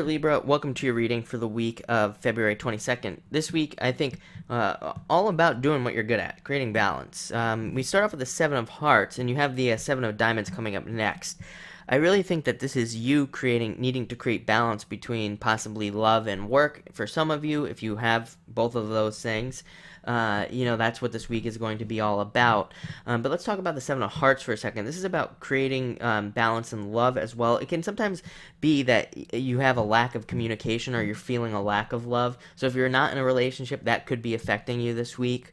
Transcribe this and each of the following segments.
there, Libra. Welcome to your reading for the week of February 22nd. This week, I think, all about doing what you're good at, creating balance. We start off with the Seven of Hearts, and you have the Seven of Diamonds coming up next. I really think that this is you needing to create balance between possibly love and work. For some of you, if you have both of those things, that's what this week is going to be all about. But let's talk about the Seven of Hearts for a second. This is about creating balance and love as well. It can sometimes be that you have a lack of communication or you're feeling a lack of love. So if you're not in a relationship, that could be affecting you this week,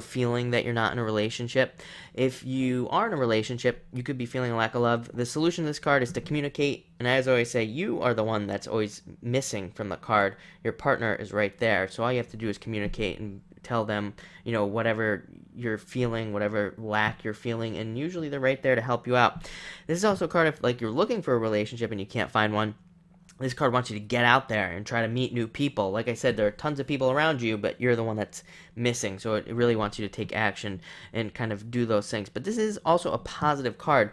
feeling that you're not in a relationship. If you are in a relationship, you could be feeling a lack of love. The solution to this card is to communicate. And as I always say, you are the one that's always missing from the card. Your partner is right there. So all you have to do is communicate and tell them, whatever you're feeling, whatever lack you're feeling, and usually they're right there to help you out. This is also a card if you're looking for a relationship and you can't find one. This card wants you to get out there and try to meet new people. Like I said, there are tons of people around you, but you're the one that's missing. So it really wants you to take action and kind of do those things. But this is also a positive card.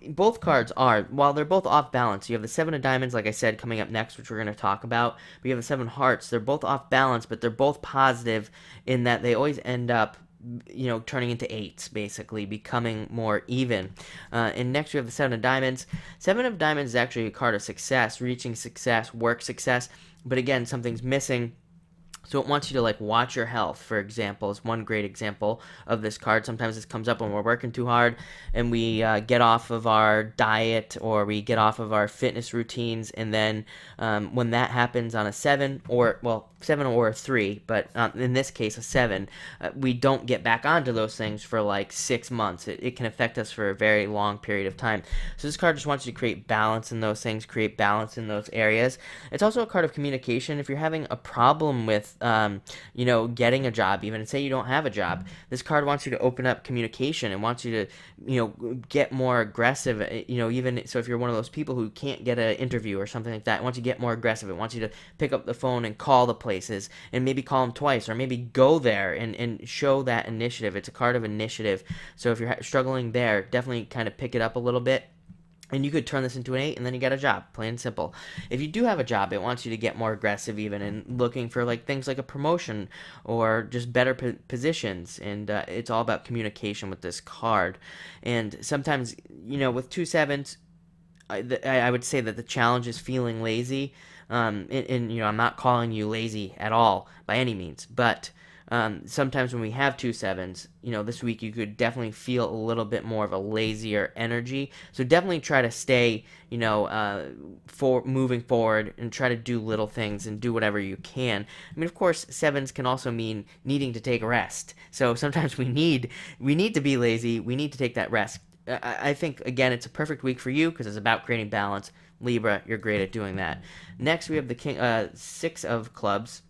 Both cards are, while they're both off balance, you have the Seven of Diamonds, like I said, coming up next, which we're going to talk about. But you have the Seven of Hearts. They're both off balance, but they're both positive in that they always end up turning into eights, basically, becoming more even. And next we have the Seven of Diamonds. Seven of Diamonds is actually a card of success, reaching success, work success. But again, something's missing. So it wants you to watch your health, for example, is one great example of this card. Sometimes this comes up when we're working too hard and we get off of our diet or we get off of our fitness routines. And then when that happens on a 7 or a 3, but in this case a 7, we don't get back onto those things for 6 months. It can affect us for a very long period of time. So this card just wants you to create balance in those things, create balance in those areas. It's also a card of communication. If you're having a problem with getting a job, even say you don't have a job, this card wants you to open up communication and wants you to, get more aggressive, even so if you're one of those people who can't get an interview or something like that, it wants you to get more aggressive. It wants you to pick up the phone and call the places and maybe call them twice or maybe go there and show that initiative. It's a card of initiative. So if you're struggling there, definitely kind of pick it up a little bit. And you could turn this into an 8, and then you get a job, plain and simple. If you do have a job, it wants you to get more aggressive even and looking for things like a promotion or just better positions. And it's all about communication with this card. And sometimes, with 2 sevens, I would say that the challenge is feeling lazy. And I'm not calling you lazy at all by any means, but sometimes when we have 2 sevens, this week you could definitely feel a little bit more of a lazier energy. So definitely try to stay, for moving forward and try to do little things and do whatever you can. I mean, of course, 7s can also mean needing to take a rest. So sometimes we need to be lazy. We need to take that rest. I think, again, it's a perfect week for you because it's about creating balance. Libra, you're great at doing that. Next, we have the 6 of Clubs.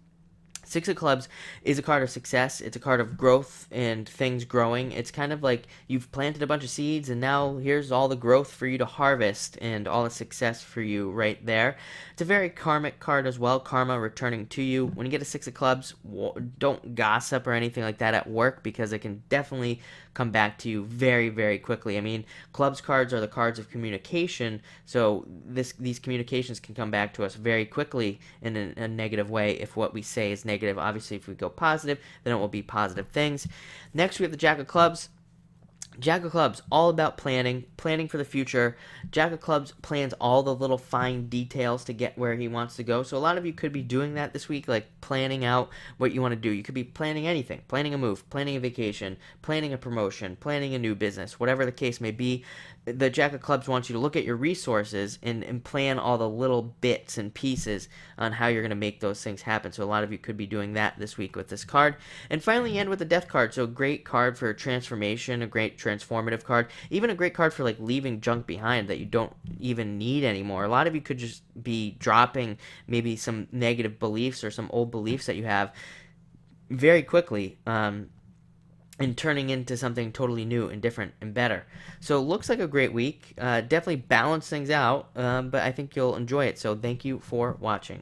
6 of Clubs is a card of success. It's a card of growth and things growing. It's kind of like you've planted a bunch of seeds and now here's all the growth for you to harvest and all the success for you right there. It's a very karmic card as well, karma returning to you. When you get a 6 of Clubs, don't gossip or anything like that at work because it can definitely come back to you very, very quickly. I mean, Clubs cards are the cards of communication, so these communications can come back to us very quickly in a negative way if what we say is negative. Obviously, if we go positive, then it will be positive things. Next, we have the Jack of Clubs. Jack of Clubs, all about planning for the future. Jack of Clubs plans all the little fine details to get where he wants to go. So a lot of you could be doing that this week, planning out what you want to do. You could be planning anything, planning a move, planning a vacation, planning a promotion, planning a new business, whatever the case may be. The Jack of Clubs wants you to look at your resources and plan all the little bits and pieces on how you're going to make those things happen. So a lot of you could be doing that this week with this card. And finally, end with the Death card. So great card for transformation, a great transformative card, even a great card for leaving junk behind that you don't even need anymore. A lot of you could just be dropping maybe some negative beliefs or some old beliefs that you have very quickly, and turning into something totally new and different and better. So it looks like a great week. Definitely balance things out, but I think you'll enjoy it. So thank you for watching.